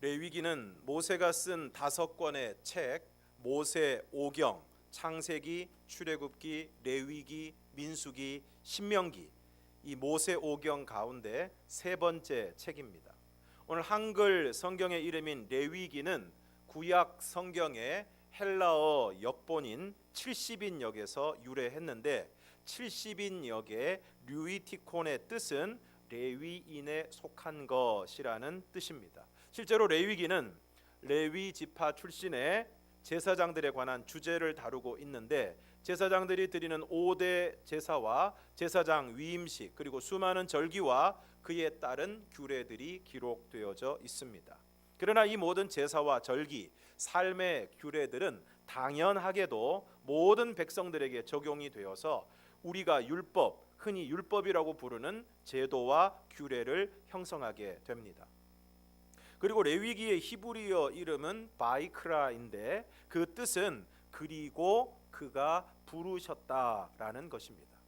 레위기는 모세가 쓴 5권의 책, 모세 오경, 창세기, 출애굽기, 레위기, 민수기, 신명기, 이 모세 오경 가운데 3번째 책입니다. 오늘 한글 성경의 이름인 레위기는 구약 성경의 헬라어 역본인 70인역에서 유래했는데 70인역의 류이티콘의 뜻은 레위인에 속한 것이라는 뜻입니다. 실제로 레위기는 레위 지파 출신의 제사장들에 관한 주제를 다루고 있는데 제사장들이 드리는 5대 제사와 제사장 위임식 그리고 수많은 절기와 그에 따른 규례들이 기록되어져 있습니다. 그러나 이 모든 제사와 절기, 삶의 규례들은 당연하게도 모든 백성들에게 적용이 되어서 우리가 율법, 흔히 율법이라고 부르는 제도와 규례를 형성하게 됩니다. 그리고 레위기의 히브리어 이름은 바이크라인데 그 뜻은 그리고 그가 부르셨다라는 것입니다.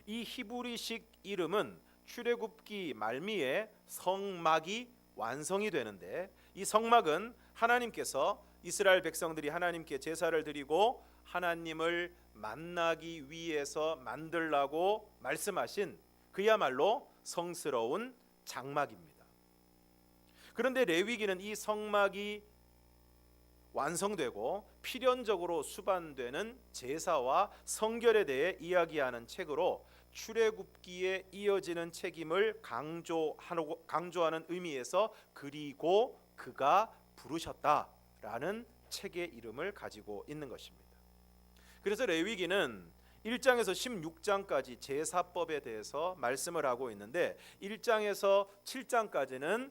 이 히브리식 이름은 출애굽기 말미에 성막이 완성이 되는데 이 성막은 하나님께서 이스라엘 백성들이 하나님께 제사를 드리고 하나님을 만나기 위해서 만들라고 말씀하신 그야말로 성스러운 장막입니다. 그런데 레위기는 이 성막이 완성되고 필연적으로 수반되는 제사와 성결에 대해 이야기하는 책으로 출애굽기에 이어지는 책임을 강조하는 의미에서 그리고 그가 부르셨다라는 책의 이름을 가지고 있는 것입니다. 그래서 레위기는 1장에서 16장까지 제사법에 대해서 말씀을 하고 있는데 1장에서 7장까지는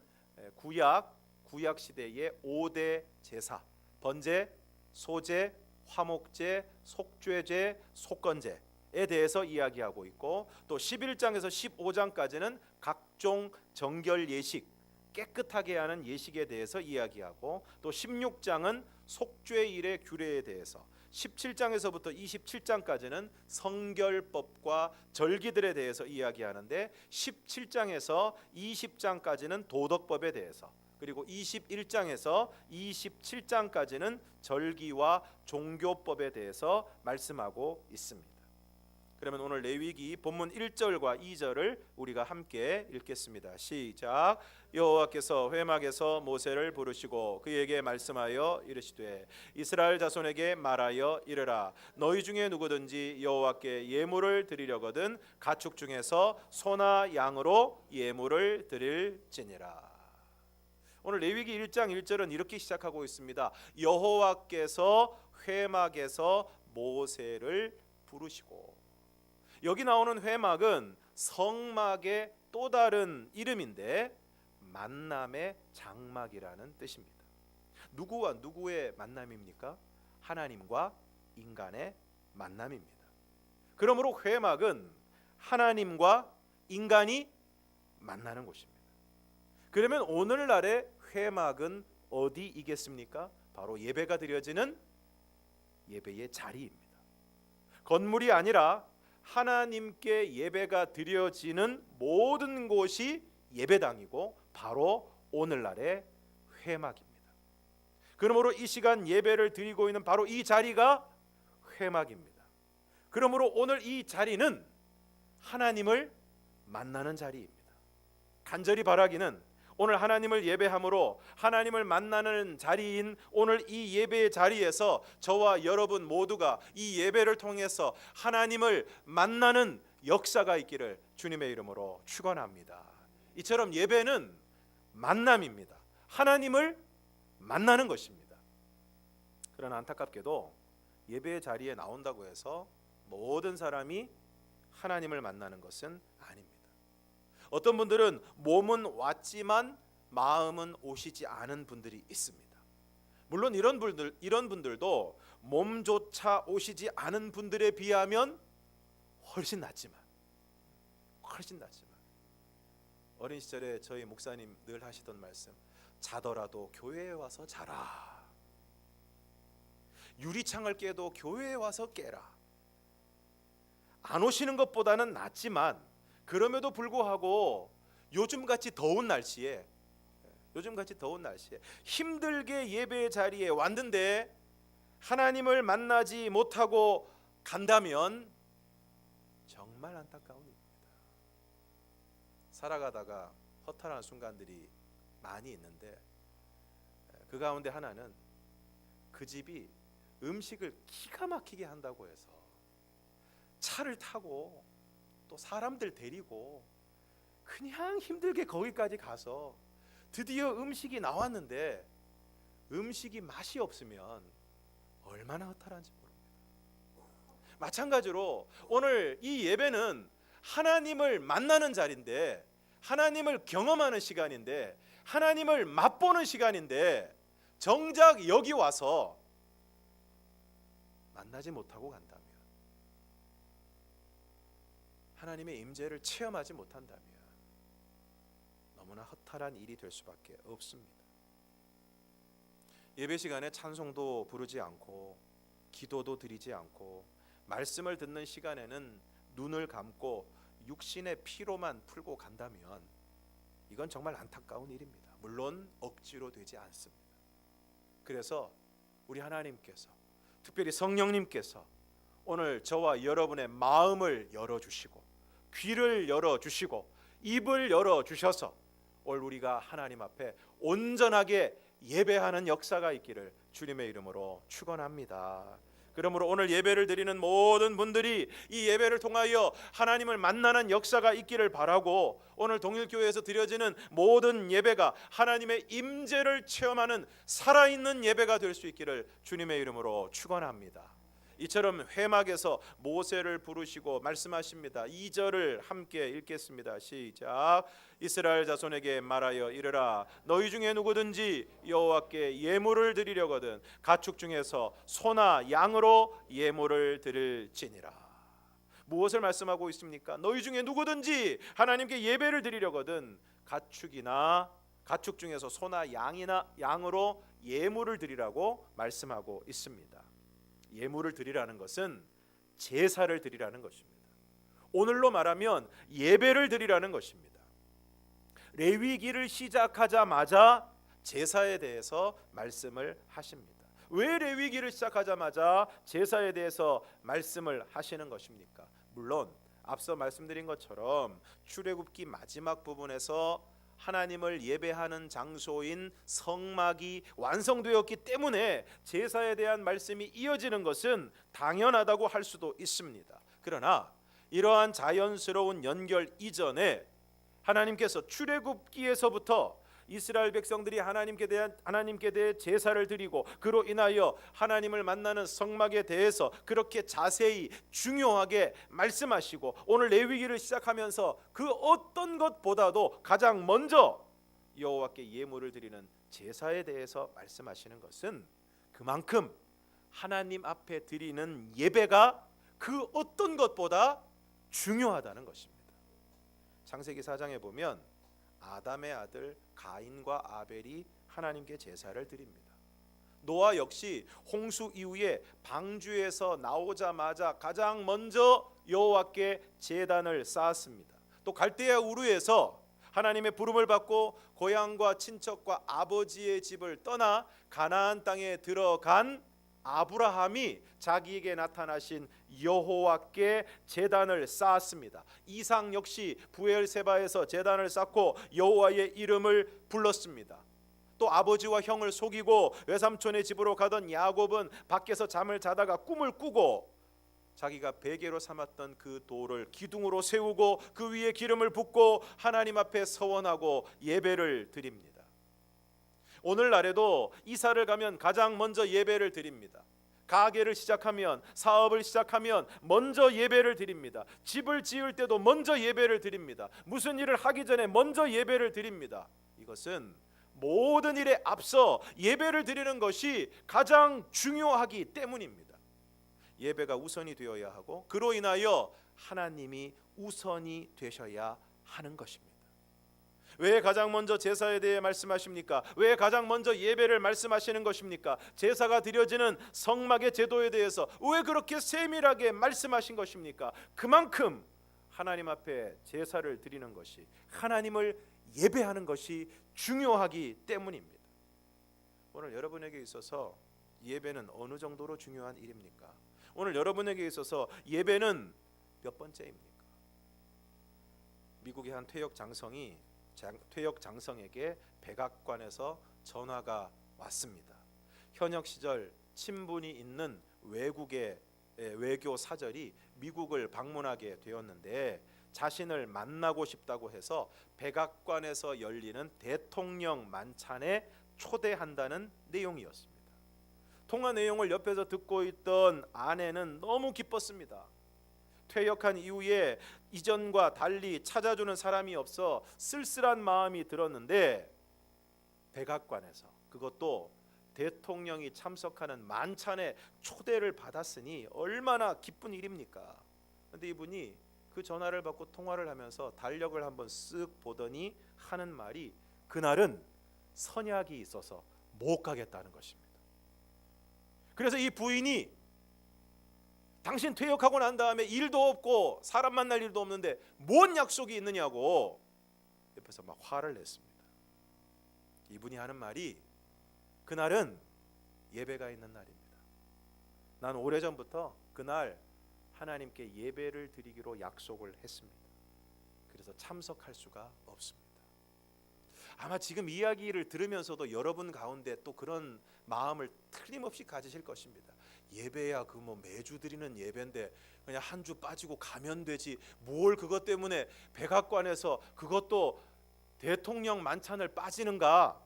구약 시대의 5대 제사, 번제, 소제, 화목제, 속죄제, 속건제에 대해서 이야기하고 있고 또 11장에서 15장까지는 각종 정결 예식, 깨끗하게 하는 예식에 대해서 이야기하고 또 16장은 속죄일의 규례에 대해서 17장에서부터 27장까지는 성결법과 절기들에 대해서 이야기하는데 17장에서 20장까지는 도덕법에 대해서 그리고 21장에서 27장까지는 절기와 종교법에 대해서 말씀하고 있습니다. 그러면 오늘 레위기 본문 1절과 2절을 우리가 함께 읽겠습니다. 시작. 여호와께서 회막에서 모세를 부르시고 그에게 말씀하여 이르시되 이스라엘 자손에게 말하여 이르라 너희 중에 누구든지 여호와께 예물을 드리려거든 가축 중에서 소나 양으로 예물을 드릴지니라. 오늘 레위기 1장 1절은 이렇게 시작하고 있습니다. 여호와께서 회막에서 모세를 부르시고 여기 나오는 회막은 성막의 또 다른 이름인데 만남의 장막이라는 뜻입니다. 누구와 누구의 만남입니까? 하나님과 인간의 만남입니다. 그러므로 회막은 하나님과 인간이 만나는 곳입니다. 그러면 오늘날의 회막은 어디이겠습니까? 바로 예배가 드려지는 예배의 자리입니다. 건물이 아니라 하나님께 예배가 드려지는 모든 곳이 예배당이고 바로 오늘날의 회막입니다. 그러므로 이 시간 예배를 드리고 있는 바로 이 자리가 회막입니다. 그러므로 오늘 이 자리는 하나님을 만나는 자리입니다. 간절히 바라기는 오늘 하나님을 예배함으로 하나님을 만나는 자리인 오늘 이 예배의 자리에서 저와 여러분 모두가 이 예배를 통해서 하나님을 만나는 역사가 있기를 주님의 이름으로 축원합니다. 이처럼 예배는 만남입니다. 하나님을 만나는 것입니다. 그러나 안타깝게도 예배의 자리에 나온다고 해서 모든 사람이 하나님을 만나는 것은 아닙니다. 어떤 분들은 몸은 왔지만 마음은 오시지 않은 분들이 있습니다. 물론 이런 분들도 몸조차 오시지 않은 분들에 비하면 훨씬 낫지만 어린 시절에 저희 목사님 늘 하시던 말씀, 자더라도 교회에 와서 자라. 유리창을 깨도 교회에 와서 깨라. 안 오시는 것보다는 낫지만 그럼에도 불구하고 요즘같이 더운 날씨에 요즘같이 더운 날씨에 힘들게 예배 자리에 왔는데 하나님을 만나지 못하고 간다면 정말 안타까운 일입니다. 살아가다가 허탈한 순간들이 많이 있는데 그 가운데 하나는 그 집이 음식을 기가 막히게 한다고 해서 차를 타고 또 사람들 데리고 그냥 힘들게 거기까지 가서 드디어 음식이 나왔는데 음식이 맛이 없으면 얼마나 허탈한지 모릅니다. 마찬가지로 오늘 이 예배는 하나님을 만나는 자리인데, 하나님을 경험하는 시간인데, 하나님을 맛보는 시간인데 정작 여기 와서 만나지 못하고 간다면, 하나님의 임재를 체험하지 못한다면 너무나 허탈한 일이 될 수밖에 없습니다. 예배 시간에 찬송도 부르지 않고 기도도 드리지 않고 말씀을 듣는 시간에는 눈을 감고 육신의 피로만 풀고 간다면 이건 정말 안타까운 일입니다. 물론 억지로 되지 않습니다. 그래서 우리 하나님께서, 특별히 성령님께서 오늘 저와 여러분의 마음을 열어주시고 귀를 열어주시고 입을 열어주셔서 오늘 우리가 하나님 앞에 온전하게 예배하는 역사가 있기를 주님의 이름으로 축원합니다. 그러므로 오늘 예배를 드리는 모든 분들이 이 예배를 통하여 하나님을 만나는 역사가 있기를 바라고, 오늘 동일교회에서 드려지는 모든 예배가 하나님의 임재를 체험하는 살아있는 예배가 될 수 있기를 주님의 이름으로 축원합니다. 이처럼 회막에서 모세를 부르시고 말씀하십니다. 2절을 함께 읽겠습니다. 시작. 이스라엘 자손에게 말하여 이르라. 너희 중에 누구든지 여호와께 예물을 드리려거든 가축 중에서 소나 양으로 예물을 드릴지니라. 무엇을 말씀하고 있습니까? 너희 중에 누구든지 하나님께 예배를 드리려거든 가축 중에서 소나 양으로 예물을 드리라고 말씀하고 있습니다. 예물을 드리라는 것은 제사를 드리라는 것입니다. 오늘로 말하면 예배를 드리라는 것입니다. 레위기를 시작하자마자 제사에 대해서 말씀을 하십니다. 왜 레위기를 시작하자마자 제사에 대해서 말씀을 하시는 것입니까? 물론 앞서 말씀드린 것처럼 출애굽기 마지막 부분에서 하나님을 예배하는 장소인 성막이 완성되었기 때문에 제사에 대한 말씀이 이어지는 것은 당연하다고 할 수도 있습니다. 그러나 이러한 자연스러운 연결 이전에 하나님께서 출애굽기에서부터 이스라엘 백성들이 하나님께 대해 제사를 드리고 그로 인하여 하나님을 만나는 성막에 대해서 그렇게 자세히 중요하게 말씀하시고, 오늘 레위기를 시작하면서 그 어떤 것보다도 가장 먼저 여호와께 예물을 드리는 제사에 대해서 말씀하시는 것은 그만큼 하나님 앞에 드리는 예배가 그 어떤 것보다 중요하다는 것입니다. 창세기 4장에 보면 아담의 아들 가인과 아벨이 하나님께 제사를 드립니다. 노아 역시 홍수 이후에 방주에서 나오자마자 가장 먼저 여호와께 제단을 쌓았습니다. 또 갈대아 우르에서 하나님의 부름을 받고 고향과 친척과 아버지의 집을 떠나 가나안 땅에 들어간 아브라함이 자기에게 나타나신 여호와께 제단을 쌓았습니다. 이삭 역시 부엘세바에서 제단을 쌓고 여호와의 이름을 불렀습니다. 또 아버지와 형을 속이고 외삼촌의 집으로 가던 야곱은 밖에서 잠을 자다가 꿈을 꾸고 자기가 베개로 삼았던 그 돌을 기둥으로 세우고 그 위에 기름을 붓고 하나님 앞에 서원하고 예배를 드립니다. 오늘날에도 이사를 가면 가장 먼저 예배를 드립니다. 가게를 시작하면, 사업을 시작하면 먼저 예배를 드립니다. 집을 지을 때도 먼저 예배를 드립니다. 무슨 일을 하기 전에 먼저 예배를 드립니다. 이것은 모든 일에 앞서 예배를 드리는 것이 가장 중요하기 때문입니다. 예배가 우선이 되어야 하고 그로 인하여 하나님이 우선이 되셔야 하는 것입니다. 왜 가장 먼저 제사에 대해 말씀하십니까? 왜 가장 먼저 예배를 말씀하시는 것입니까? 제사가 드려지는 성막의 제도에 대해서 왜 그렇게 세밀하게 말씀하신 것입니까? 그만큼 하나님 앞에 제사를 드리는 것이 하나님을 예배하는 것이 중요하기 때문입니다. 오늘 여러분에게 있어서 예배는 어느 정도로 중요한 일입니까? 오늘 여러분에게 있어서 예배는 몇 번째입니까? 미국의 한 퇴역 장성에게 백악관에서 전화가 왔습니다. 현역 시절 친분이 있는 외국의 외교 사절이 미국을 방문하게 되었는데 자신을 만나고 싶다고 해서 백악관에서 열리는 대통령 만찬에 초대한다는 내용이었습니다. 통화 내용을 옆에서 듣고 있던 아내는 너무 기뻤습니다. 퇴역한 이후에 이전과 달리 찾아주는 사람이 없어 쓸쓸한 마음이 들었는데 백악관에서, 그것도 대통령이 참석하는 만찬에 초대를 받았으니 얼마나 기쁜 일입니까? 그런데 이분이 그 전화를 받고 통화를 하면서 달력을 한번 쓱 보더니 하는 말이 그날은 선약이 있어서 못 가겠다는 것입니다. 그래서 이 부인이 당신 퇴역하고 난 다음에 일도 없고 사람 만날 일도 없는데 뭔 약속이 있느냐고 옆에서 막 화를 냈습니다. 이분이 하는 말이 그날은 예배가 있는 날입니다. 난 오래전부터 그날 하나님께 예배를 드리기로 약속을 했습니다. 그래서 참석할 수가 없습니다. 아마 지금 이야기를 들으면서도 여러분 가운데 또 그런 마음을 틀림없이 가지실 것입니다. 예배야 그 뭐 매주 드리는 예배인데 그냥 한 주 빠지고 가면 되지 뭘 그것 때문에 백악관에서 그것도 대통령 만찬을 빠지는가.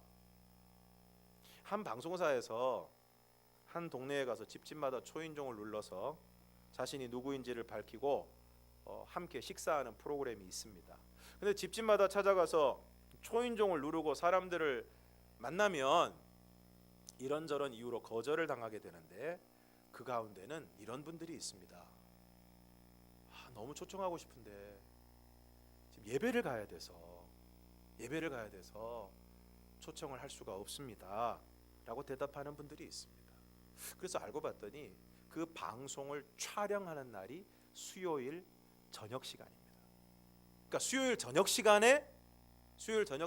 한 방송사에서 한 동네에 가서 집집마다 초인종을 눌러서 자신이 누구인지를 밝히고 함께 식사하는 프로그램이 있습니다. 근데 집집마다 찾아가서 초인종을 누르고 사람들을 만나면 이런저런 이유로 거절을 당하게 되는데 그 가운데는 이런 분들이 있습니다. 너무 초청하고 싶은데 지금 예배를 가야 돼서 초청을 할 수가 없습니다 라고 대답하는 분들이 있습니다. 그래서 알고 봤더니 그 방송을 촬영하는 날이 수요일 저녁 시간입니다. 그러니까 수요일 저녁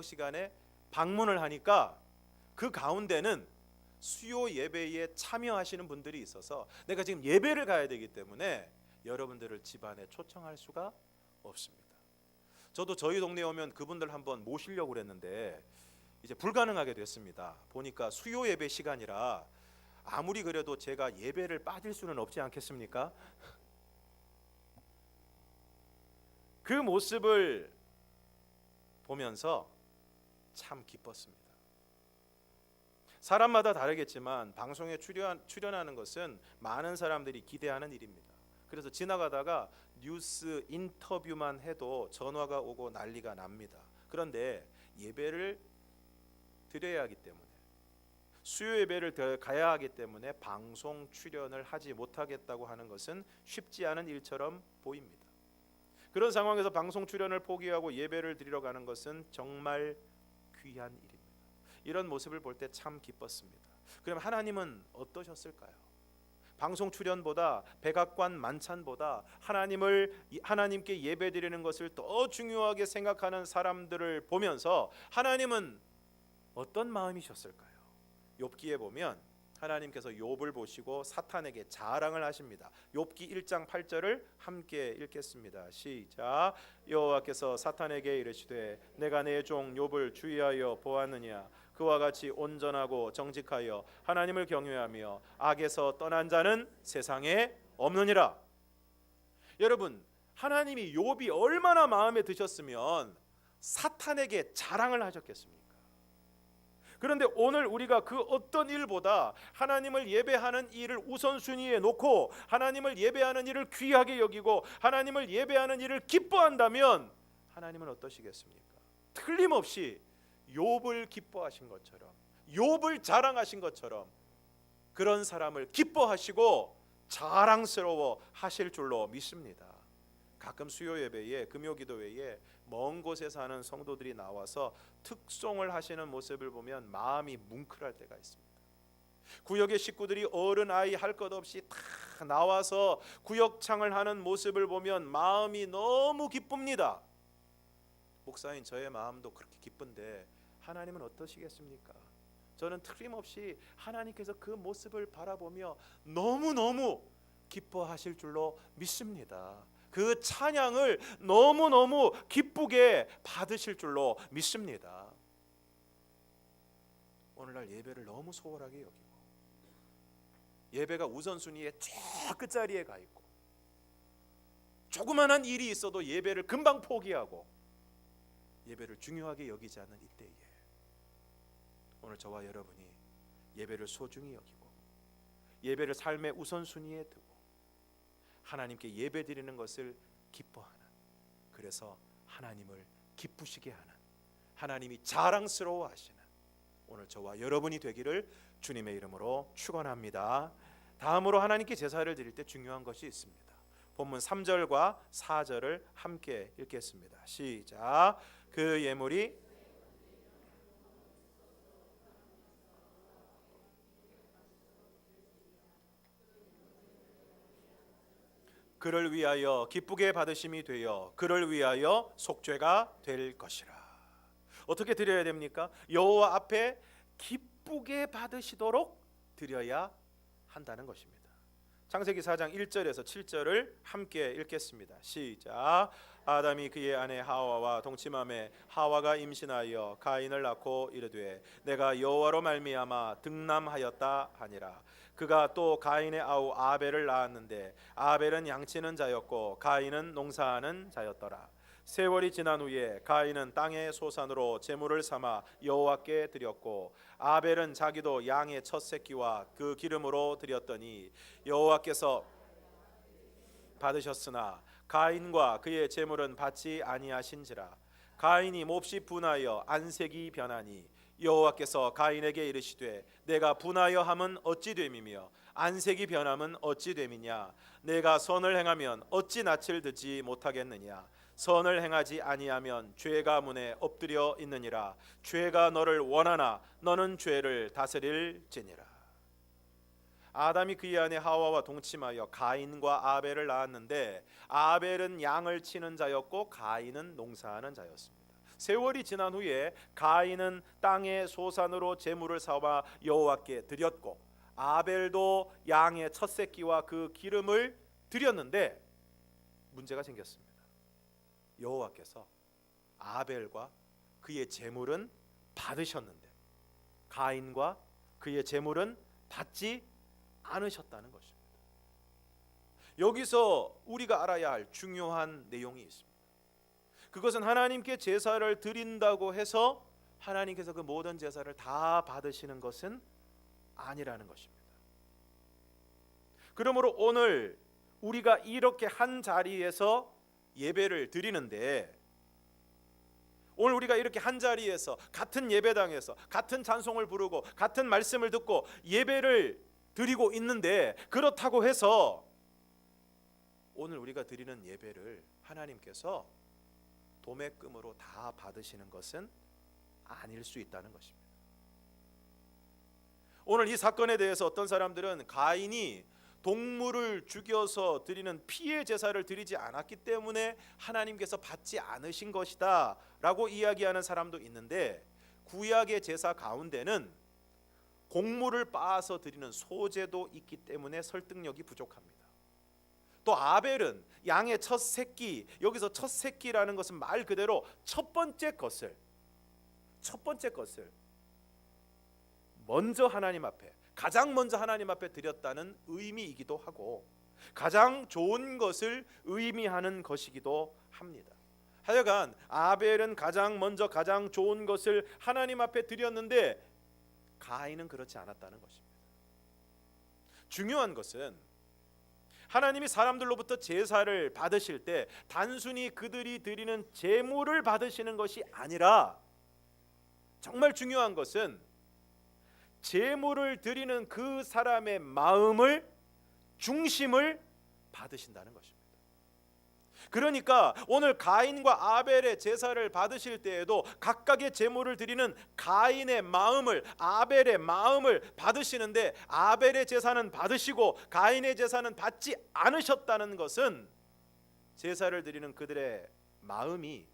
시간에 방문을 하니까 그 가운데는 수요 예배에 참여하시는 분들이 있어서 내가 지금 예배를 가야 되기 때문에 여러분들을 집안에 초청할 수가 없습니다. 저도 저희 동네에 오면 그분들 한번 모시려고 그랬는데 이제 불가능하게 됐습니다. 보니까 수요 예배 시간이라 아무리 그래도 제가 예배를 빠질 수는 없지 않겠습니까? 그 모습을 보면서 참 기뻤습니다. 사람마다 다르겠지만 방송에 출연하는 것은 많은 사람들이 기대하는 일입니다. 그래서 지나가다가 뉴스 인터뷰만 해도 전화가 오고 난리가 납니다. 그런데 예배를 드려야 하기 때문에 수요 예배를 가야 하기 때문에 방송 출연을 하지 못하겠다고 하는 것은 쉽지 않은 일처럼 보입니다. 그런 상황에서 방송 출연을 포기하고 예배를 드리러 가는 것은 정말 귀한 일입니다. 이런 모습을 볼 때 참 기뻤습니다. 그럼 하나님은 어떠셨을까요? 방송 출연보다 백악관 만찬보다 하나님께 예배드리는 것을 더 중요하게 생각하는 사람들을 보면서 하나님은 어떤 마음이셨을까요? 욥기에 보면 하나님께서 욥을 보시고 사탄에게 자랑을 하십니다. 욥기 1장 8절을 함께 읽겠습니다. 시작. 여호와께서 사탄에게 이르시되 내가 내 종 욥을 주의하여 보았느냐. 그와 같이 온전하고 정직하여 하나님을 경외하며 악에서 떠난 자는 세상에 없느니라. 여러분, 하나님이 욥이 얼마나 마음에 드셨으면 사탄에게 자랑을 하셨겠습니까? 그런데 오늘 우리가 그 어떤 일보다 하나님을 예배하는 일을 우선순위에 놓고 하나님을 예배하는 일을 귀하게 여기고 하나님을 예배하는 일을 기뻐한다면 하나님은 어떠시겠습니까? 틀림없이 욥을 기뻐하신 것처럼, 욥을 자랑하신 것처럼 그런 사람을 기뻐하시고 자랑스러워 하실 줄로 믿습니다. 가끔 수요 예배에, 금요 기도회에 먼 곳에 사는 성도들이 나와서 특송을 하시는 모습을 보면 마음이 뭉클할 때가 있습니다. 구역의 식구들이 어른 아이 할 것 없이 다 나와서 구역창을 하는 모습을 보면 마음이 너무 기쁩니다. 목사인 저의 마음도 그렇게 기쁜데 하나님은 어떠시겠습니까? 저는 틀림없이 하나님께서 그 모습을 바라보며 너무너무 기뻐하실 줄로 믿습니다. 그 찬양을 너무너무 기쁘게 받으실 줄로 믿습니다. 오늘날 예배를 너무 소홀하게 여기고 예배가 우선순위의 저 끝자리에 가 있고 조그만한 일이 있어도 예배를 금방 포기하고 예배를 중요하게 여기지 않는 이때에 오늘 저와 여러분이 예배를 소중히 여기고 예배를 삶의 우선순위에 두고 하나님께 예배드리는 것을 기뻐하는, 그래서 하나님을 기쁘시게 하는, 하나님이 자랑스러워하시는 오늘 저와 여러분이 되기를 주님의 이름으로 축원합니다. 다음으로 하나님께 제사를 드릴 때 중요한 것이 있습니다. 본문 3절과 4절을 함께 읽겠습니다. 시작. 그 예물이 그를 위하여 기쁘게 받으심이 되어 그를 위하여 속죄가 될 것이라. 어떻게 드려야 됩니까? 여호와 앞에 기쁘게 받으시도록 드려야 한다는 것입니다. 창세기 4장 1절에서 7절을 함께 읽겠습니다. 시작. 아담이 그의 아내 하와와 동침함에 하와가 임신하여 가인을 낳고 이르되 내가 여호와로 말미암아 득남하였다 하니라. 그가 또 가인의 아우 아벨을 낳았는데 아벨은 양치는 자였고 가인은 농사하는 자였더라. 세월이 지난 후에 가인은 땅의 소산으로 제물을 삼아 여호와께 드렸고 아벨은 자기도 양의 첫 새끼와 그 기름으로 드렸더니 여호와께서 받으셨으나 가인과 그의 제물은 받지 아니하신지라. 가인이 몹시 분하여 안색이 변하니 여호와께서 가인에게 이르시되 내가 분하여 함은 어찌 됨이며 안색이 변함은 어찌 됨이냐. 내가 선을 행하면 어찌 낯을 드지 못하겠느냐. 선을 행하지 아니하면 죄가 문에 엎드려 있느니라. 죄가 너를 원하나 너는 죄를 다스릴지니라. 아담이 그의 아내 하와와 동침하여 가인과 아벨을 낳았는데 아벨은 양을 치는 자였고 가인은 농사하는 자였습니다. 세월이 지난 후에 가인은 땅의 소산으로 제물을 삼아 여호와께 드렸고 아벨도 양의 첫 새끼와 그 기름을 드렸는데 문제가 생겼습니다. 여호와께서 아벨과 그의 제물은 받으셨는데 가인과 그의 제물은 받지 않으셨다는 것입니다. 여기서 우리가 알아야 할 중요한 내용이 있습니다. 그것은 하나님께 제사를 드린다고 해서 하나님께서 그 모든 제사를 다 받으시는 것은 아니라는 것입니다. 그러므로 오늘 우리가 이렇게 한 자리에서 예배를 드리는데 오늘 우리가 이렇게 한 자리에서 같은 예배당에서 같은 찬송을 부르고 같은 말씀을 듣고 예배를 드리고 있는데 그렇다고 해서 오늘 우리가 드리는 예배를 하나님께서 도매금으로 다 받으시는 것은 아닐 수 있다는 것입니다. 오늘 이 사건에 대해서 어떤 사람들은 가인이 동물을 죽여서 드리는 피의 제사를 드리지 않았기 때문에 하나님께서 받지 않으신 것이다 라고 이야기하는 사람도 있는데 구약의 제사 가운데는 곡물을 빻아서 드리는 소제도 있기 때문에 설득력이 부족합니다. 또 아벨은 양의 첫 새끼, 여기서 첫 새끼라는 것은 말 그대로 첫 번째 것을 먼저 하나님 앞에, 가장 먼저 하나님 앞에 드렸다는 의미이기도 하고 가장 좋은 것을 의미하는 것이기도 합니다. 하여간 아벨은 가장 먼저 가장 좋은 것을 하나님 앞에 드렸는데 가인은 그렇지 않았다는 것입니다. 중요한 것은 하나님이 사람들로부터 제사를 받으실 때 단순히 그들이 드리는 제물을 받으시는 것이 아니라 정말 중요한 것은 제물을 드리는 그 사람의 마음을, 중심을 받으신다는 것입니다. 그러니까 오늘 가인과 아벨의 제사를 받으실 때에도 각각의 제물을 드리는 가인의 마음을, 아벨의 마음을 받으시는데 아벨의 제사는 받으시고 가인의 제사는 받지 않으셨다는 것은 제사를 드리는 그들의 마음이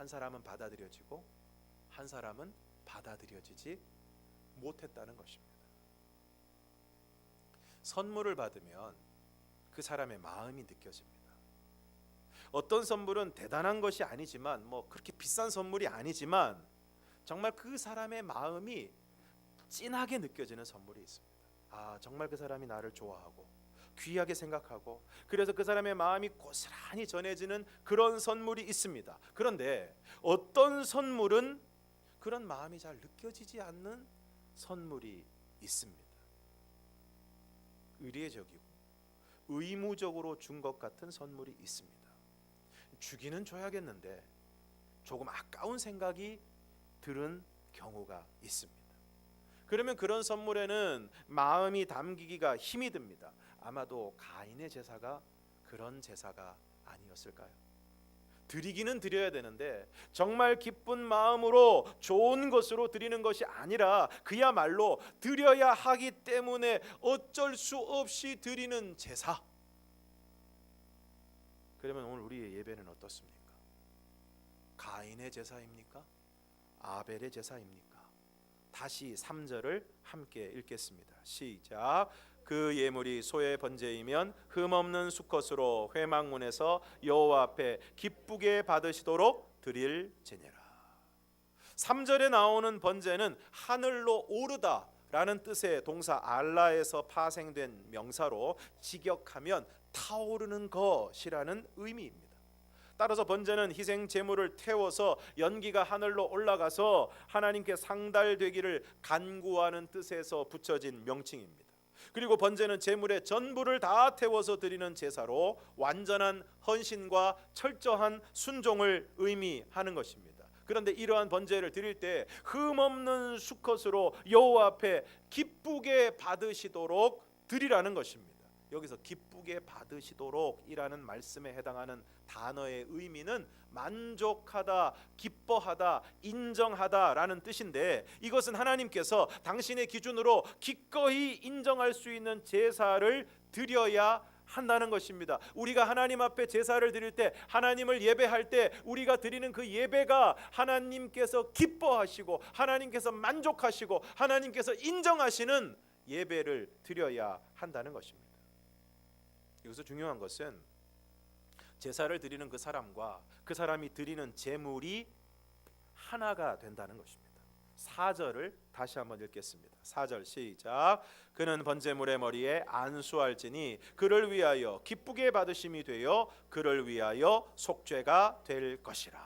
한 사람은 받아들여지고 한 사람은 받아들여지지 못했다는 것입니다. 선물을 받으면 그 사람의 마음이 느껴집니다. 어떤 선물은 대단한 것이 아니지만 그렇게 비싼 선물이 아니지만 정말 그 사람의 마음이 진하게 느껴지는 선물이 있습니다. 정말 그 사람이 나를 좋아하고 귀하게 생각하고 그래서 그 사람의 마음이 고스란히 전해지는 그런 선물이 있습니다. 그런데 어떤 선물은 그런 마음이 잘 느껴지지 않는 선물이 있습니다. 의례적이고 의무적으로 준 것 같은 선물이 있습니다. 주기는 줘야겠는데 조금 아까운 생각이 들은 경우가 있습니다. 그러면 그런 선물에는 마음이 담기기가 힘이 듭니다. 아마도 가인의 제사가 그런 제사가 아니었을까요? 드리기는 드려야 되는데 정말 기쁜 마음으로 좋은 것으로 드리는 것이 아니라 그야말로 드려야 하기 때문에 어쩔 수 없이 드리는 제사. 그러면 오늘 우리의 예배는 어떻습니까? 가인의 제사입니까? 아벨의 제사입니까? 다시 3절을 함께 읽겠습니다. 시작. 그 예물이 소의 번제이면 흠없는 수컷으로 회막문에서 여호와 앞에 기쁘게 받으시도록 드릴지니라. 3절에 나오는 번제는 하늘로 오르다 라는 뜻의 동사 알라에서 파생된 명사로 직역하면 타오르는 것이라는 의미입니다. 따라서 번제는 희생 제물을 태워서 연기가 하늘로 올라가서 하나님께 상달되기를 간구하는 뜻에서 붙여진 명칭입니다. 그리고 번제는 제물의 전부를 다 태워서 드리는 제사로 완전한 헌신과 철저한 순종을 의미하는 것입니다. 그런데 이러한 번제를 드릴 때 흠없는 수컷으로 여호와 앞에 기쁘게 받으시도록 드리라는 것입니다. 여기서 기쁘게 받으시도록 이라는 말씀에 해당하는 단어의 의미는 만족하다, 기뻐하다, 인정하다 라는 뜻인데 이것은 하나님께서 당신의 기준으로 기꺼이 인정할 수 있는 제사를 드려야 한다는 것입니다. 우리가 하나님 앞에 제사를 드릴 때, 하나님을 예배할 때 우리가 드리는 그 예배가 하나님께서 기뻐하시고 하나님께서 만족하시고 하나님께서 인정하시는 예배를 드려야 한다는 것입니다. 여기서 중요한 것은 제사를 드리는 그 사람과 그 사람이 드리는 제물이 하나가 된다는 것입니다. 4절을 다시 한번 읽겠습니다. 4절 시작. 그는 번제물의 머리에 안수할지니 그를 위하여 기쁘게 받으심이 되어 그를 위하여 속죄가 될 것이라.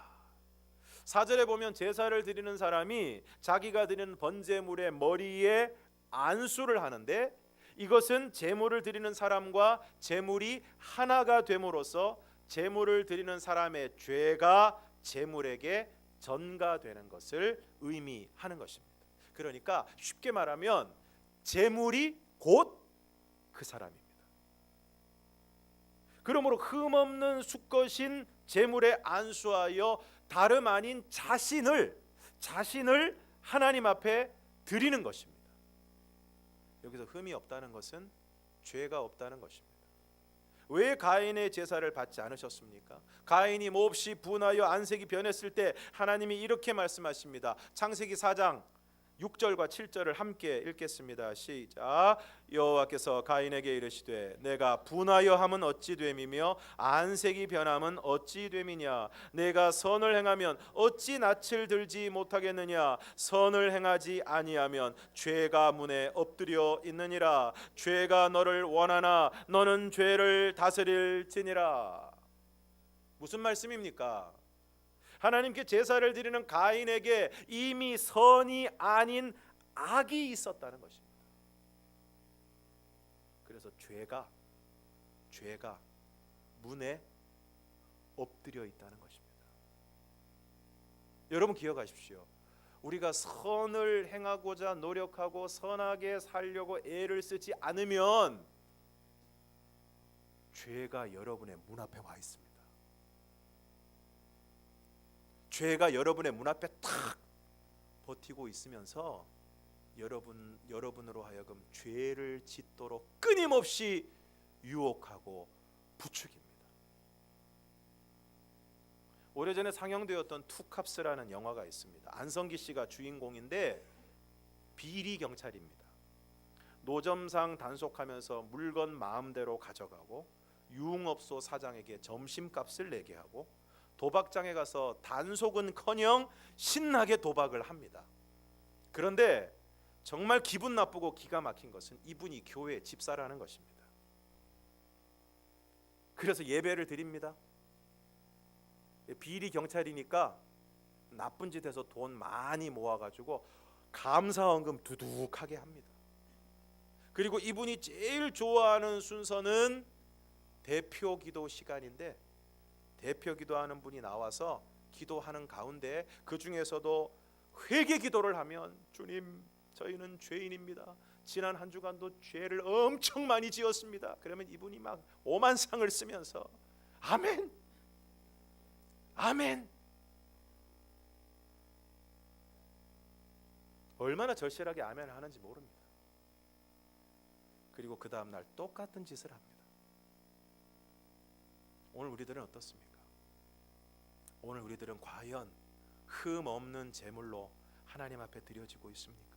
4절에 보면 제사를 드리는 사람이 자기가 드리는 번제물의 머리에 안수를 하는데 이것은 제물을 드리는 사람과 제물이 하나가 됨으로써 제물을 드리는 사람의 죄가 제물에게 전가되는 것을 의미하는 것입니다. 그러니까 쉽게 말하면 제물이 곧 그 사람입니다. 그러므로 흠없는 수컷인 제물에 안수하여 다름 아닌 자신을 하나님 앞에 드리는 것입니다. 여기서 흠이 없다는 것은 죄가 없다는 것입니다. 왜 가인의 제사를 받지 않으셨습니까? 가인이 몹시 분하여 안색이 변했을 때 하나님이 이렇게 말씀하십니다. 창세기 4장 6절과 7절을 함께 읽겠습니다. 시작. 여호와께서 가인에게 이르시되 내가 분하여 함은 어찌 됨이며 안색이 변함은 어찌 됨이냐. 내가 선을 행하면 어찌 낯을 들지 못하겠느냐. 선을 행하지 아니하면 죄가 문에 엎드려 있느니라. 죄가 너를 원하나 너는 죄를 다스릴지니라. 무슨 말씀입니까? 하나님께 제사를 드리는 가인에게 이미 선이 아닌 악이 있었다는 것입니다. 그래서 죄가 문에 엎드려 있다는 것입니다. 여러분 기억하십시오. 우리가 선을 행하고자 노력하고 선하게 살려고 애를 쓰지 않으면 죄가 여러분의 문 앞에 와 있습니다. 죄가 여러분의 문 앞에 탁 버티고 있으면서 여러분으로 하여금 죄를 짓도록 끊임없이 유혹하고 부추깁니다. 오래전에 상영되었던 투캅스라는 영화가 있습니다. 안성기 씨가 주인공인데 비리 경찰입니다. 노점상 단속하면서 물건 마음대로 가져가고 유흥업소 사장에게 점심값을 내게 하고 도박장에 가서 단속은커녕 신나게 도박을 합니다. 그런데 정말 기분 나쁘고 기가 막힌 것은 이분이 교회 집사라는 것입니다. 그래서 예배를 드립니다. 비리 경찰이니까 나쁜 짓 해서 돈 많이 모아가지고 감사원금 두둑하게 합니다. 그리고 이분이 제일 좋아하는 순서는 대표 기도 시간인데 대표 기도하는 분이 나와서 기도하는 가운데 그 중에서도 회개 기도를 하면 주님 저희는 죄인입니다. 지난 한 주간도 죄를 엄청 많이 지었습니다. 그러면 이분이 막 오만상을 쓰면서 아멘 아멘. 얼마나 절실하게 아멘을 하는지 모릅니다. 그리고 그 다음 날 똑같은 짓을 합니다. 오늘 우리들은 어떻습니까? 오늘 우리들은 과연 흠 없는 제물로 하나님 앞에 드려지고 있습니까?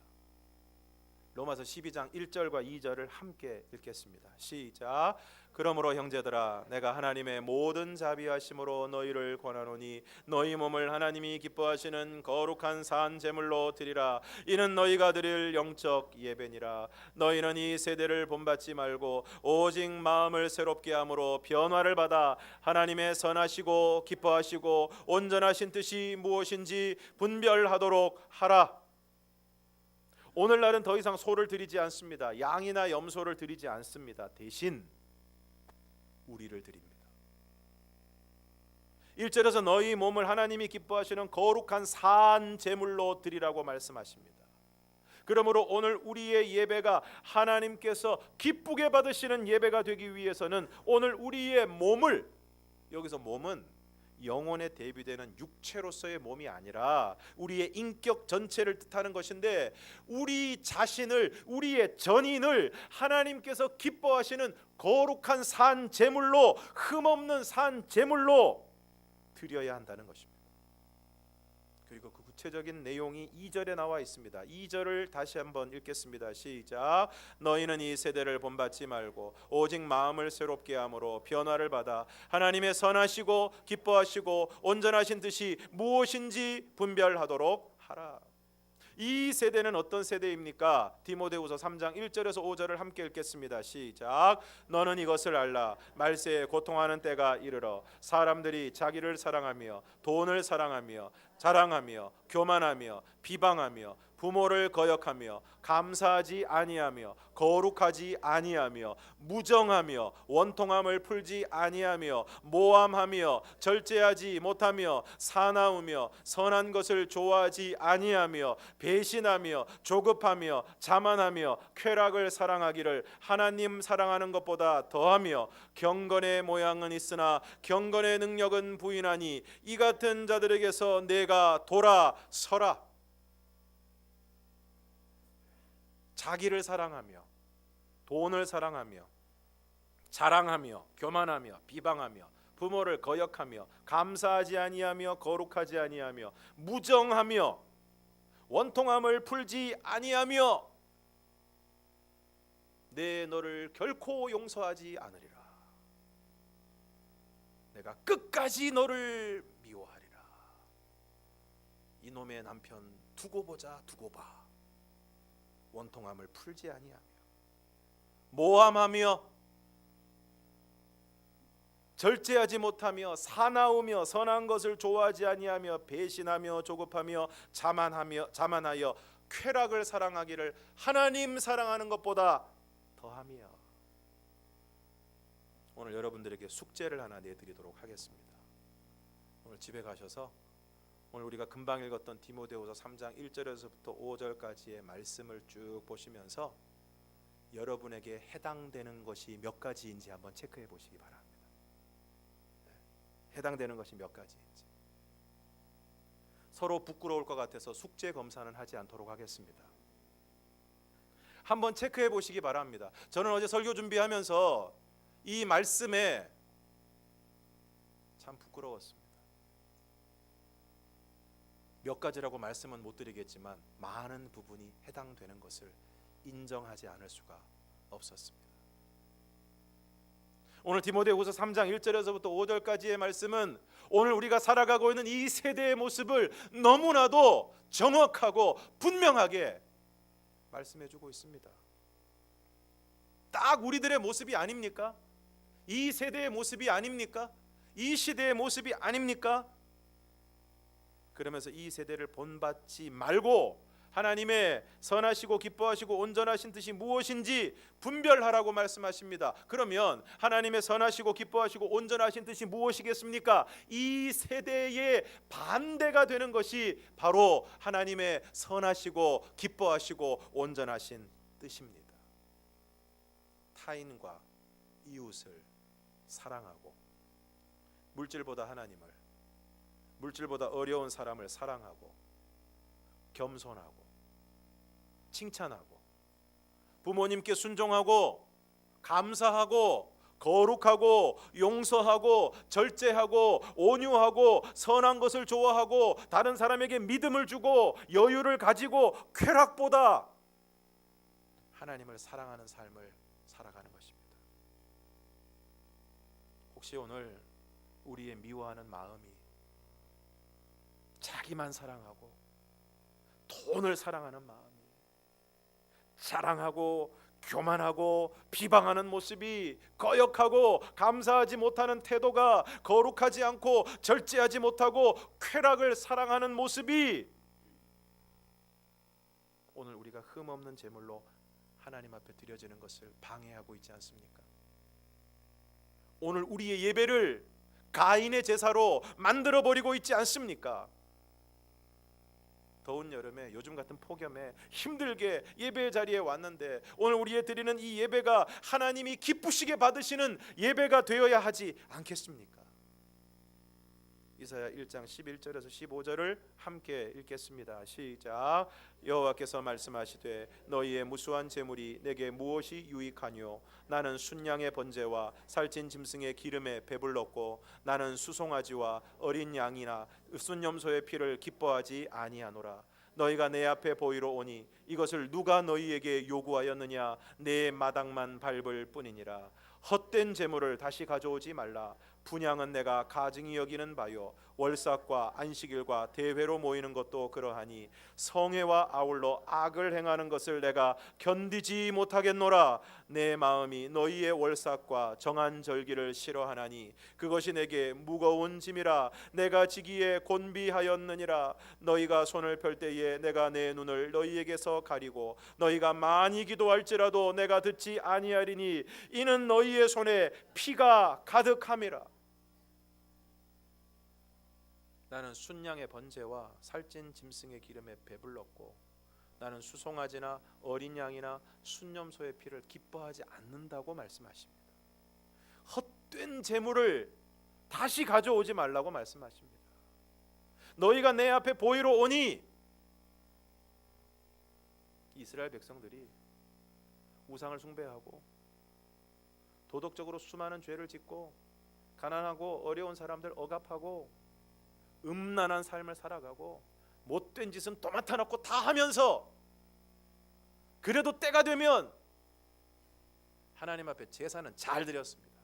로마서 12장 1절과 2절을 함께 읽겠습니다. 시작. 그러므로 형제들아 내가 하나님의 모든 자비하심으로 너희를 권하노니 너희 몸을 하나님이 기뻐하시는 거룩한 산 제물로 드리라. 이는 너희가 드릴 영적 예배니라. 너희는 이 세대를 본받지 말고 오직 마음을 새롭게 함으로 변화를 받아 하나님의 선하시고 기뻐하시고 온전하신 뜻이 무엇인지 분별하도록 하라. 오늘날은 더 이상 소를 드리지 않습니다. 양이나 염소를 드리지 않습니다. 대신 우리를 드립니다. 1절에서 너희 몸을 하나님이 기뻐하시는 거룩한 산 제물로 드리라고 말씀하십니다. 그러므로 오늘 우리의 예배가 하나님께서 기쁘게 받으시는 예배가 되기 위해서는 오늘 우리의 몸을, 여기서 몸은 영혼에 대비되는 육체로서의 몸이 아니라 우리의 인격 전체를 뜻하는 것인데 우리 자신을, 우리의 전인을 하나님께서 기뻐하시는 거룩한 산 제물로, 흠없는 산 제물로 드려야 한다는 것입니다. 그리고 그 구체적인 내용이 2절에 나와 있습니다. 2절을 다시 한번 읽겠습니다. 시작. 너희는 이 세대를 본받지 말고 오직 마음을 새롭게 함으로 변화를 받아 하나님의 선하시고 기뻐하시고 온전하신 뜻이 무엇인지 분별하도록 하라. 이 세대는 어떤 세대입니까? 디모데후서 3장 1절에서 5절을 함께 읽겠습니다. 시작. 너는 이것을 알라. 말세에 고통하는 때가 이르러 사람들이 자기를 사랑하며 돈을 사랑하며 자랑하며 교만하며 비방하며 부모를 거역하며 감사하지 아니하며 거룩하지 아니하며 무정하며 원통함을 풀지 아니하며 모함하며 절제하지 못하며 사나우며 선한 것을 좋아하지 아니하며 배신하며 조급하며 자만하며 쾌락을 사랑하기를 하나님 사랑하는 것보다 더하며 경건의 모양은 있으나 경건의 능력은 부인하니 이 같은 자들에게서 내가 돌아서라. 자기를 사랑하며 돈을 사랑하며 자랑하며 교만하며 비방하며 부모를 거역하며 감사하지 아니하며 거룩하지 아니하며 무정하며 원통함을 풀지 아니하며 내 너를 결코 용서하지 않으리라. 내가 끝까지 너를 미워하리라. 이놈의 남편 두고 보자 두고 봐. 원통함을 풀지 아니하며 모함하며 절제하지 못하며 사나우며 선한 것을 좋아하지 아니하며 배신하며 조급하며 자만하여 쾌락을 사랑하기를 하나님 사랑하는 것보다 더하며. 오늘 여러분들에게 숙제를 하나 내드리도록 하겠습니다. 오늘 집에 가셔서 오늘 우리가 금방 읽었던 디모데후서 3장 1절에서부터 5절까지의 말씀을 쭉 보시면서 여러분에게 해당되는 것이 몇 가지인지 한번 체크해 보시기 바랍니다. 해당되는 것이 몇 가지인지. 서로 부끄러울 것 같아서 숙제 검사는 하지 않도록 하겠습니다. 한번 체크해 보시기 바랍니다. 저는 어제 설교 준비하면서 이 말씀에 참 부끄러웠습니다. 몇 가지라고 말씀은 못 드리겠지만 많은 부분이 해당되는 것을 인정하지 않을 수가 없었습니다. 오늘 디모데후서 3장 1절에서부터 5절까지의 말씀은 오늘 우리가 살아가고 있는 이 세대의 모습을 너무나도 정확하고 분명하게 말씀해주고 있습니다. 딱 우리들의 모습이 아닙니까? 이 세대의 모습이 아닙니까? 이 시대의 모습이 아닙니까? 그러면서 이 세대를 본받지 말고 하나님의 선하시고 기뻐하시고 온전하신 뜻이 무엇인지 분별하라고 말씀하십니다. 그러면 하나님의 선하시고 기뻐하시고 온전하신 뜻이 무엇이겠습니까? 이 세대의 반대가 되는 것이 바로 하나님의 선하시고 기뻐하시고 온전하신 뜻입니다. 타인과 이웃을 사랑하고 물질보다 하나님을, 물질보다 어려운 사람을 사랑하고 겸손하고 칭찬하고 부모님께 순종하고 감사하고 거룩하고 용서하고 절제하고 온유하고 선한 것을 좋아하고 다른 사람에게 믿음을 주고 여유를 가지고 쾌락보다 하나님을 사랑하는 삶을 살아가는 것입니다. 혹시 오늘 우리의 미워하는 마음이 자기만 사랑하고 돈을 사랑하는 마음이, 자랑하고 교만하고 비방하는 모습이, 거역하고 감사하지 못하는 태도가, 거룩하지 않고 절제하지 못하고 쾌락을 사랑하는 모습이 오늘 우리가 흠없는 제물로 하나님 앞에 드려지는 것을 방해하고 있지 않습니까? 오늘 우리의 예배를 가인의 제사로 만들어버리고 있지 않습니까? 더운 여름에 요즘 같은 폭염에 힘들게 예배 자리에 왔는데 오늘 우리의 드리는 이 예배가 하나님이 기쁘시게 받으시는 예배가 되어야 하지 않겠습니까? 이사야 1장 11절에서 15절을 함께 읽겠습니다. 시작. 여호와께서 말씀하시되 너희의 무수한 제물이 내게 무엇이 유익하뇨? 나는 순양의 번제와 살찐 짐승의 기름에 배불렀고 나는 수송아지와 어린 양이나 순염소의 피를 기뻐하지 아니하노라. 너희가 내 앞에 보이러 오니 이것을 누가 너희에게 요구하였느냐? 내 마당만 밟을 뿐이니라. 헛된 제물을 다시 가져오지 말라. 분향은 내가 가증히 여기는 바요 월삭과 안식일과 대회로 모이는 것도 그러하니 성회와 아울러 악을 행하는 것을 내가 견디지 못하겠노라. 내 마음이 너희의 월삭과 정한 절기를 싫어하나니 그것이 내게 무거운 짐이라. 내가 지기에 곤비하였느니라. 너희가 손을 펼 때에 내가 내 눈을 너희에게서 가리고 너희가 많이 기도할지라도 내가 듣지 아니하리니 이는 너희의 손에 피가 가득함이라. 나는 순양의 번제와 살찐 짐승의 기름에 배불렀고 나는 수송아지나 어린 양이나 순염소의 피를 기뻐하지 않는다고 말씀하십니다. 헛된 제물을 다시 가져오지 말라고 말씀하십니다. 너희가 내 앞에 보이러 오니, 이스라엘 백성들이 우상을 숭배하고 도덕적으로 수많은 죄를 짓고 가난하고 어려운 사람들 억압하고 음란한 삶을 살아가고 못된 짓은 또 맡아놓고 다 하면서 그래도 때가 되면 하나님 앞에 제사는 잘 드렸습니다.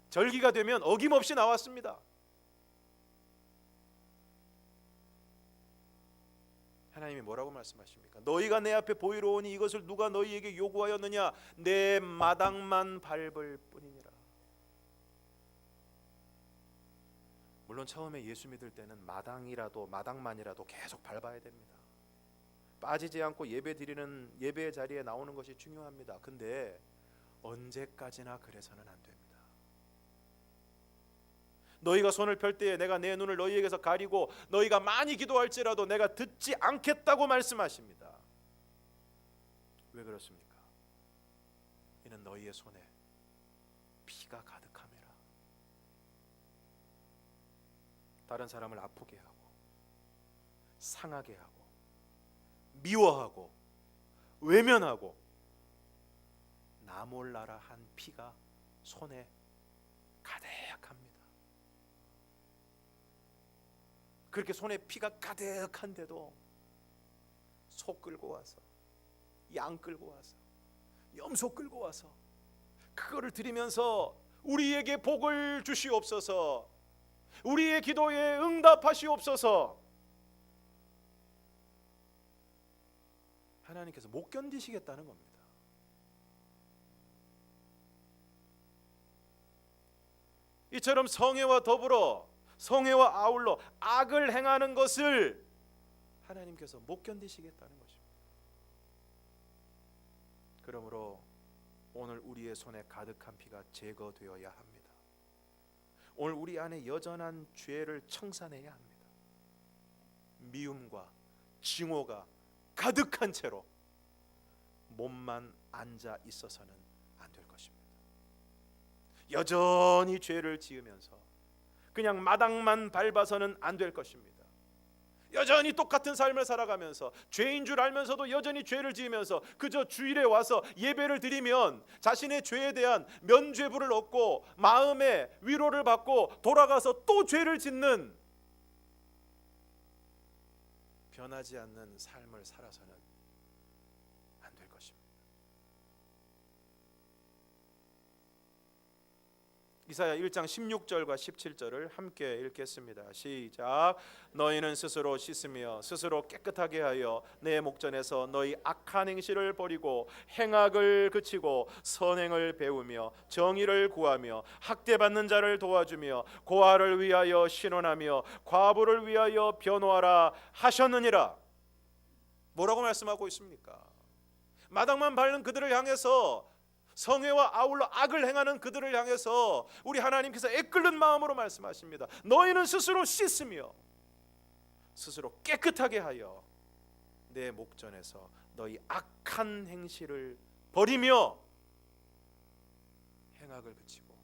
절기가 되면 어김없이 나왔습니다. 하나님이 뭐라고 말씀하십니까? 너희가 내 앞에 보이러 오니 이것을 누가 너희에게 요구하였느냐? 내 마당만 밟을 뿐이니라. 물론 처음에 예수 믿을 때는 마당만이라도 계속 밟아야 됩니다. 빠지지 않고 예배 드리는 예배의 자리에 나오는 것이 중요합니다. 근데 언제까지나 그래서는 안 됩니다. 너희가 손을 펼 때에 내가 내 눈을 너희에게서 가리고 너희가 많이 기도할지라도 내가 듣지 않겠다고 말씀하십니다. 왜 그렇습니까? 이는 너희의 손에 피가 가득함이라. 다른 사람을 아프게 하고 상하게 하고 미워하고 외면하고 나 몰라라 한 피가 손에 가득합니다. 그렇게 손에 피가 가득한데도 소 끌고 와서, 양 끌고 와서, 염소 끌고 와서 그거를 드리면서 우리에게 복을 주시옵소서, 우리의 기도에 응답하시옵소서. 하나님께서 못 견디시겠다는 겁니다. 이처럼 성회와 더불어, 성회와 아울러 악을 행하는 것을 하나님께서 못 견디시겠다는 것입니다. 그러므로 오늘 우리의 손에 가득한 피가 제거되어야 합니다. 오늘 우리 안에 여전한 죄를 청산해야 합니다. 미움과 증오가 가득한 채로 몸만 앉아 있어서는 안 될 것입니다. 여전히 죄를 지으면서 그냥 마당만 밟아서는 안 될 것입니다. 여전히 똑같은 삶을 살아가면서 죄인 줄 알면서도 여전히 죄를 지으면서 그저 주일에 와서 예배를 드리면 자신의 죄에 대한 면죄부를 얻고 마음의 위로를 받고 돌아가서 또 죄를 짓는 변하지 않는 삶을 살아서는 안 될 것입니다. 이사야 1장 16절과 17절을 함께 읽겠습니다. 시작. 너희는 스스로 씻으며 스스로 깨끗하게 하여 내 목전에서 너희 악한 행실을 버리고 행악을 그치고 선행을 배우며 정의를 구하며 학대받는 자를 도와주며 고아를 위하여 신원하며 과부를 위하여 변호하라 하셨느니라. 뭐라고 말씀하고 있습니까? 마당만 밟는 그들을 향해서, 성회와 아울러 악을 행하는 그들을 향해서 우리 하나님께서 애끓는 마음으로 말씀하십니다. 너희는 스스로 씻으며 스스로 깨끗하게 하여 내 목전에서 너희 악한 행실을 버리며 행악을 그치고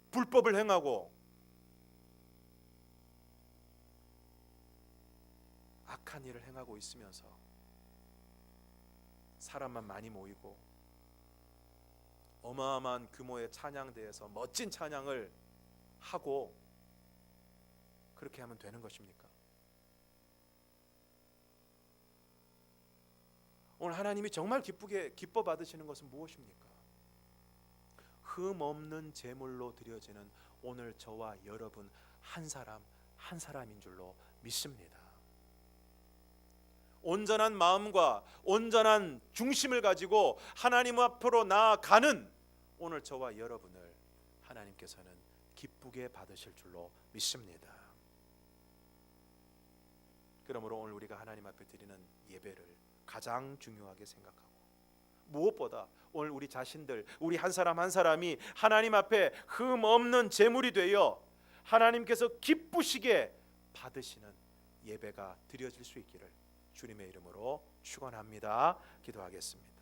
불법을 행하고 악한 일을 행하고 있으면서 사람만 많이 모이고 어마어마한 규모의 찬양대에서 멋진 찬양을 하고 그렇게 하면 되는 것입니까? 오늘 하나님이 정말 기뻐 받으시는 것은 무엇입니까? 흠 없는 제물로 드려지는 오늘 저와 여러분 한 사람 한 사람인 줄로 믿습니다. 온전한 마음과 온전한 중심을 가지고 하나님 앞으로 나아가는 오늘 저와 여러분을 하나님께서는 기쁘게 받으실 줄로 믿습니다. 그러므로 오늘 우리가 하나님 앞에 드리는 예배를 가장 중요하게 생각하고 무엇보다 오늘 우리 자신들, 우리 한 사람 한 사람이 하나님 앞에 흠 없는 제물이 되어 하나님께서 기쁘시게 받으시는 예배가 드려질 수 있기를 주님의 이름으로 축원합니다. 기도하겠습니다.